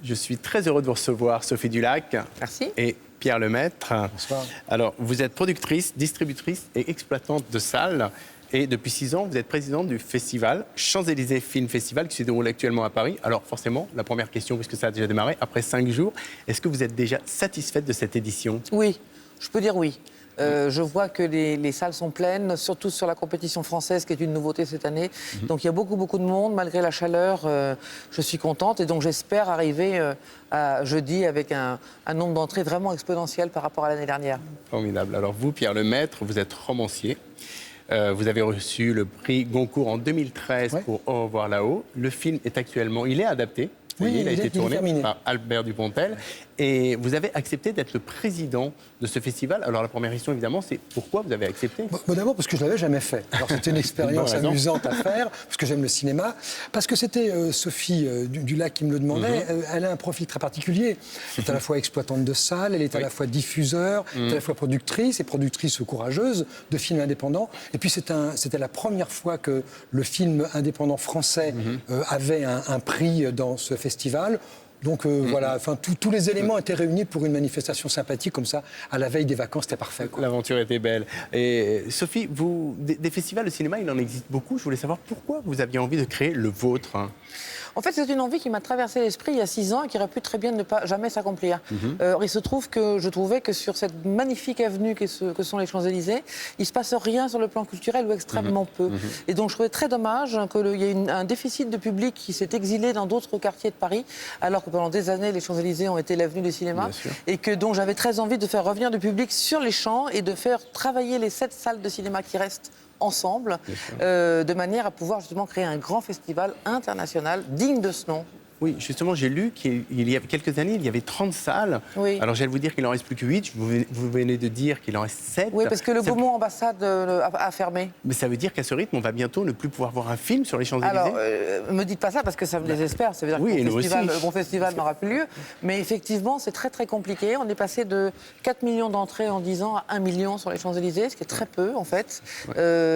Je suis très heureux de vous recevoir, Sophie Dulac. Merci. Et Pierre Lemaitre. Bonsoir. Alors, vous êtes productrice, distributrice et exploitante de salles. Et depuis 6 ans, vous êtes présidente du festival Champs-Élysées Film Festival qui se déroule actuellement à Paris. Alors forcément, la première question, puisque ça a déjà démarré, après 5 jours, est-ce que vous êtes déjà satisfaite de cette édition? Oui, je peux dire oui. Je vois que les salles sont pleines, surtout sur la compétition française, qui est une nouveauté cette année. Donc il y a beaucoup de monde, malgré la chaleur. Je suis contente et donc j'espère arriver à jeudi avec un nombre d'entrées vraiment exponentiel par rapport à l'année dernière. Formidable. Alors vous, Pierre Lemaitre, vous êtes romancier. Vous avez reçu le prix Goncourt en 2013 pour Au revoir là-haut. Le film est actuellement, il est adapté. Oui, il a été tourné terminé par Albert Dupontel. Et vous avez accepté d'être le président de ce festival. Alors la première question, évidemment, c'est pourquoi vous avez accepté? D'abord parce que je ne l'avais jamais fait. Alors c'était une expérience amusante à faire, parce que j'aime le cinéma. Parce que c'était Sophie Dulac qui me le demandait. Elle a un profil très particulier. Elle est à la fois exploitante de salles, elle est à la fois diffuseur, elle est à la fois productrice, et productrice courageuse de films indépendants. Et puis c'était la première fois que le film indépendant français avait un prix dans ce festival. Donc voilà, enfin, tous les éléments étaient réunis pour une manifestation sympathique comme ça, à la veille des vacances, c'était parfait. L'aventure était belle. Et Sophie, des festivals de cinéma, il en existe beaucoup. Je voulais savoir pourquoi vous aviez envie de créer le vôtre. En fait, c'est une envie qui m'a traversé l'esprit il y a 6 ans et qui aurait pu très bien ne pas jamais s'accomplir. Il se trouve que je trouvais que sur cette magnifique avenue que sont les Champs-Élysées, il ne se passe rien sur le plan culturel ou extrêmement peu. Et donc je trouvais très dommage qu'il y ait un déficit de public qui s'est exilé dans d'autres quartiers de Paris, alors que pendant des années, les Champs-Élysées ont été l'avenue du cinéma. Et que donc j'avais très envie de faire revenir du public sur les champs et de faire travailler les 7 salles de cinéma qui restent ensemble, de manière à pouvoir justement créer un grand festival international digne de ce nom. Oui, justement, j'ai lu qu'il y a quelques années, il y avait 30 salles. Oui. Alors, j'allais vous dire qu'il en reste plus que 8. Vous venez de dire qu'il en reste 7. Oui, parce que le Gaumont Ambassade a fermé. Mais ça veut dire qu'à ce rythme, on va bientôt ne plus pouvoir voir un film sur les Champs-Élysées? Alors, me dites pas ça parce que ça me désespère. Ça veut dire que mon festival n'aura plus lieu. Mais effectivement, c'est très très compliqué. On est passé de 4 millions d'entrées en 10 ans à 1 million sur les Champs-Élysées, ce qui est très peu en fait.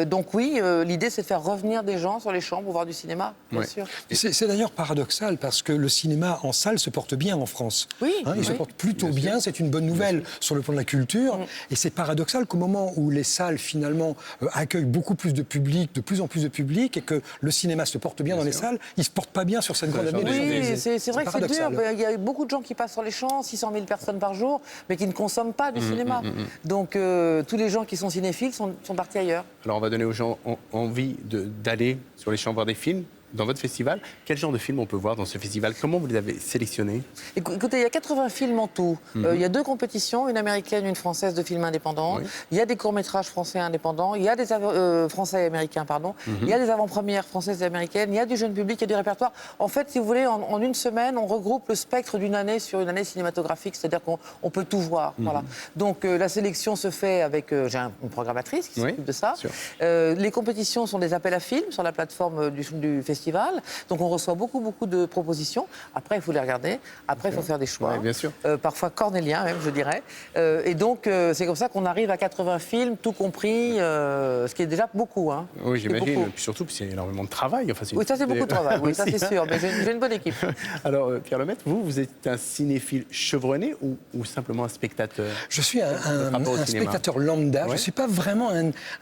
Donc oui, l'idée c'est de faire revenir des gens sur les champs pour voir du cinéma, bien sûr. C'est d'ailleurs paradoxal parce que le cinéma en salle se porte bien en France. Oui, il se porte plutôt bien, c'est une bonne nouvelle sur le plan de la culture. Et c'est paradoxal qu'au moment où les salles finalement accueillent beaucoup plus de public, de plus en plus de public, et que le cinéma se porte bien dans les salles, il ne se porte pas bien sur cette grande avenue. Oui, c'est vrai que c'est dur. Il y a beaucoup de gens qui passent sur les champs, 600 000 personnes par jour, mais qui ne consomment pas du cinéma. Donc tous les gens qui sont cinéphiles sont partis ailleurs. Alors on va donner aux gens envie d'aller sur les champs voir des films. Dans votre festival, quel genre de films on peut voir dans ce festival? Comment vous les avez sélectionnés? Écoutez, il y a 80 films en tout. Il y a 2 compétitions, une américaine, une française de films indépendants. Il y a des courts-métrages français indépendants. Il y a des français et américains, pardon. Il y a des avant-premières françaises et américaines. Il y a du jeune public, il y a du répertoire. En fait, si vous voulez, en une semaine, on regroupe le spectre d'une année sur une année cinématographique, c'est-à-dire qu'on peut tout voir. Voilà. Donc la sélection se fait avec j'ai une programmatrice qui s'occupe de ça. Les compétitions sont des appels à films sur la plateforme du festival. Donc on reçoit beaucoup de propositions. Après, il faut les regarder. Après, il faut faire des choix. Bien sûr. Parfois cornéliens, même, je dirais. Et donc, c'est comme ça qu'on arrive à 80 films, tout compris, ce qui est déjà beaucoup. Hein. Oui, j'imagine. Et puis surtout, c'est énormément de travail. Enfin, oui, ça, c'est beaucoup de travail. Oui, ça, c'est sûr. Mais j'ai une bonne équipe. Alors, Pierre Lemaitre, vous êtes un cinéphile chevronné ou simplement un spectateur? Je suis un spectateur lambda. Je ne suis pas vraiment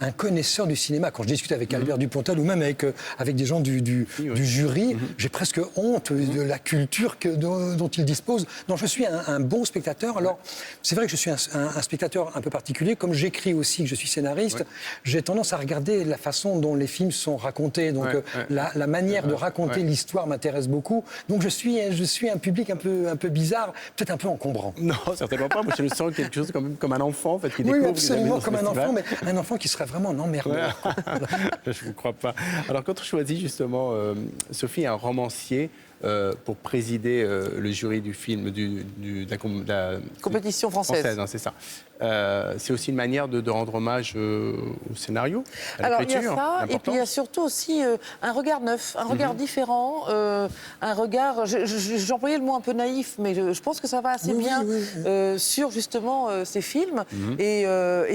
un connaisseur du cinéma. Quand je discute avec Albert Dupontel ou même avec des gens du jury, j'ai presque honte de la culture dont il dispose. Non, je suis un bon spectateur. Alors, c'est vrai que je suis un spectateur un peu particulier. Comme j'écris aussi, que je suis scénariste, j'ai tendance à regarder la façon dont les films sont racontés. Donc, la manière de raconter l'histoire m'intéresse beaucoup. Donc, je suis un public un peu bizarre, peut-être un peu encombrant. Non, certainement pas. Moi, je me sens quelque chose comme un enfant, en fait, qui découvre. Oui, absolument, comme un enfant, mais un enfant qui serait vraiment un emmerdeur. Je ne vous crois pas. Alors, quand on choisit justement Sophie, un romancier pour présider le jury du film de la compétition française. Hein, c'est ça. c'est aussi une manière de rendre hommage au scénario, à Alors il y a l'écriture, ça, et puis il y a surtout aussi un regard neuf, un regard différent, un regard, j'employais le mot un peu naïf, mais je pense que ça va assez bien sur justement ces films, et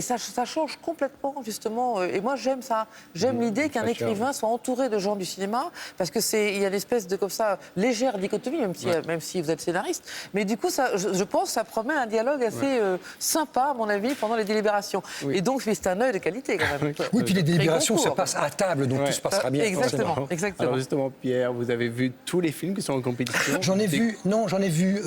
ça change complètement justement, et moi j'aime ça, j'aime l'idée qu'un écrivain soit entouré de gens du cinéma, parce que il y a une espèce de comme ça légère dichotomie, même si vous êtes scénariste, mais du coup ça, je pense que ça promet un dialogue assez sympa à mon avis pendant les délibérations, et donc c'est un œil de qualité quand même. Oui, puis les délibérations se passent à table, donc tout se passera bien. Exactement. Alors justement, Pierre, vous avez vu tous les films qui sont en compétition? J'en ai vu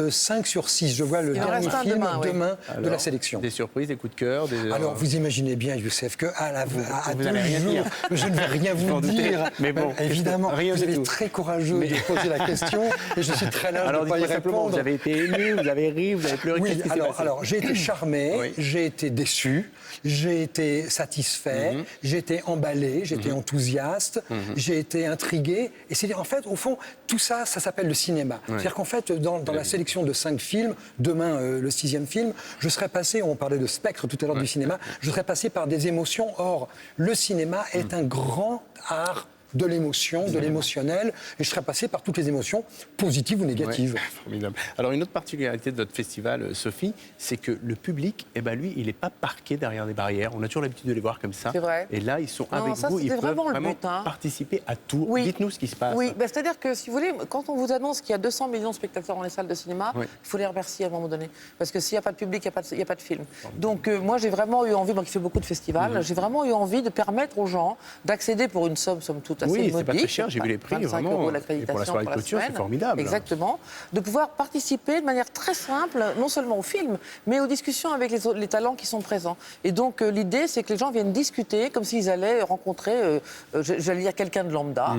5 sur 6. Je vois le dernier film demain de la sélection. Des surprises, des coups de cœur Alors, vous imaginez bien, Youssef, qu'à vous 2 allez rien jours, dire. je ne vais rien vous dire. Mais bon, évidemment, rien vous du êtes tout. très courageux de poser la question, et je suis très large de ne pas y dites-moi simplement, répondre. vous avez été ému, vous avez ri, vous avez pleuré, qu'est-ce qui s'est passé? Alors, j'ai été charmé, j'ai été déçu, j'ai été satisfait, j'ai été emballé, j'ai été enthousiaste, j'ai été intrigué. Et c'est en fait, au fond, tout ça, ça s'appelle le cinéma. C'est-à-dire qu'en fait, dans la sélection de 5 films, demain, le 6e film, je serais passé, on parlait de spectre tout à l'heure du cinéma, je serais passé par des émotions. Or, le cinéma est un grand art de l'émotion, de l'émotionnel, et je serais passé par toutes les émotions, positives ou négatives. Ouais, formidable. Alors, une autre particularité de votre festival, Sophie, c'est que le public, lui, il n'est pas parqué derrière des barrières. On a toujours l'habitude de les voir comme ça. C'est vrai. Et là, ils sont Non, avec ça, vous, ils c'était peuvent vraiment le vraiment but, hein. participer à tout. Oui. Dites-nous ce qui se passe. Oui, c'est-à-dire que, si vous voulez, quand on vous annonce qu'il y a 200 millions de spectateurs dans les salles de cinéma, il faut les remercier à un moment donné. Parce que s'il n'y a pas de public, il n'y a pas de film. Donc, moi, j'ai vraiment eu envie, moi qui fais beaucoup de festivals, j'ai vraiment eu envie de permettre aux gens d'accéder pour une somme, somme toute, assez Oui, c'est modique. pas très cher, j'ai vu les prix, 25 vraiment. € Et l'accréditation pour la soirée de clôture, c'est semaine. formidable. Exactement. De pouvoir participer de manière très simple, non seulement au film, mais aux discussions avec les talents qui sont présents. Et donc, l'idée, c'est que les gens viennent discuter comme s'ils allaient rencontrer, j'allais dire quelqu'un de lambda,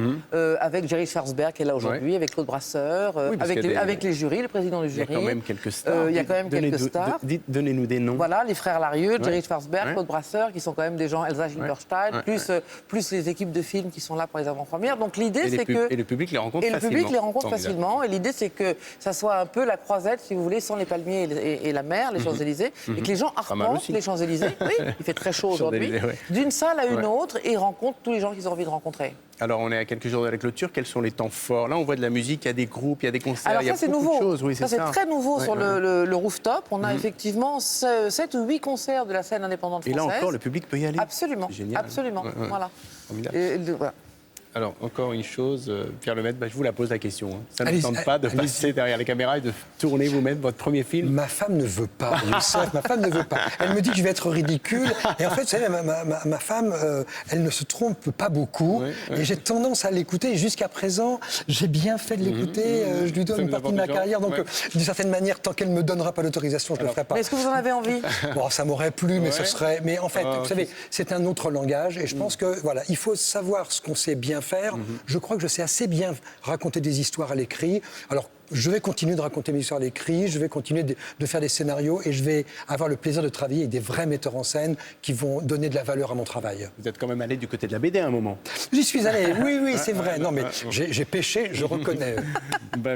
avec Jerry Schwarzberg qui est là aujourd'hui, avec Claude Brasseur, avec les jurys, le président du jury. Il y a quand même quelques stars. Il y a quand même quelques stars. Donnez-nous des noms. Voilà, les frères Larieux, Jerry Schwarzberg, Claude Brasseur, qui sont quand même des gens, Elsa Gilberstein, plus les équipes de films qui sont là pour les avant-premières. Donc l'idée, c'est que... Et le public les rencontre facilement. Et le public les rencontre facilement. Et l'idée, c'est que ça soit un peu la croisette, si vous voulez, sans les palmiers et la mer, les Champs-Élysées, et que les gens arpentent les Champs-Élysées. Oui, il fait très chaud aujourd'hui. D'une salle à une autre, et rencontrent tous les gens qu'ils ont envie de rencontrer. Alors, on est à quelques jours de la clôture. Quels sont les temps forts? Là, on voit de la musique, il y a des groupes, il y a des concerts, Alors il y a ça, c'est beaucoup nouveau. de choses. Oui, ça, c'est très nouveau sur le rooftop. On a effectivement 7 ou 8 concerts de la scène indépendante française. Et là encore, le public peut y aller. Absolument. Génial. Absolument. Voilà. Formidable. Voilà. Alors, encore une chose, Pierre Lemaitre, je vous la pose la question. Hein. Ça ne Allez-y, vous tente pas de passer derrière les caméras et de tourner vous-même votre premier film? Ma femme ne veut pas, Youssef, ma femme ne veut pas. Elle me dit que je vais être ridicule. Et en fait, vous savez, ma femme, elle ne se trompe pas beaucoup. Et j'ai tendance à l'écouter. Jusqu'à présent, j'ai bien fait de l'écouter. Je lui donne une partie de ma carrière. Donc, d'une certaine manière, tant qu'elle ne me donnera pas l'autorisation, je ne le ferai pas. Mais est-ce que vous en avez envie? Bon, ça m'aurait plu, mais ce serait... Mais en fait, vous savez, c'est un autre langage. Et je pense que, voilà, il faut savoir ce qu'on sait bien faire. Je crois que je sais assez bien raconter des histoires à l'écrit. Alors, je vais continuer de raconter mes histoires à l'écrit, je vais continuer de faire des scénarios et je vais avoir le plaisir de travailler avec des vrais metteurs en scène qui vont donner de la valeur à mon travail. Vous êtes quand même allé du côté de la BD à un moment. J'y suis allé, oui, c'est vrai. Non, mais j'ai péché, je reconnais.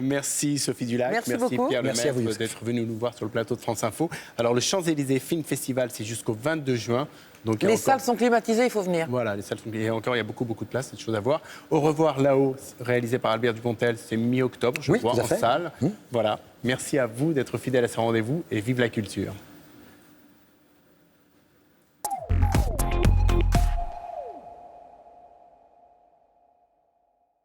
Merci Sophie Dulac, merci beaucoup. Pierre Merci à vous, Lemaitre d'être venu nous voir sur le plateau de France Info. Alors le Champs-Élysées Film Festival, c'est jusqu'au 22 juin. Donc, les salles sont climatisées, il faut venir. Voilà, les salles sont climatisées. Encore, il y a beaucoup de place, c'est des choses à voir. Au revoir là-haut, réalisé par Albert Dupontel, c'est mi-octobre, je crois, en salle. Voilà. Merci à vous d'être fidèles à ce rendez-vous et vive la culture.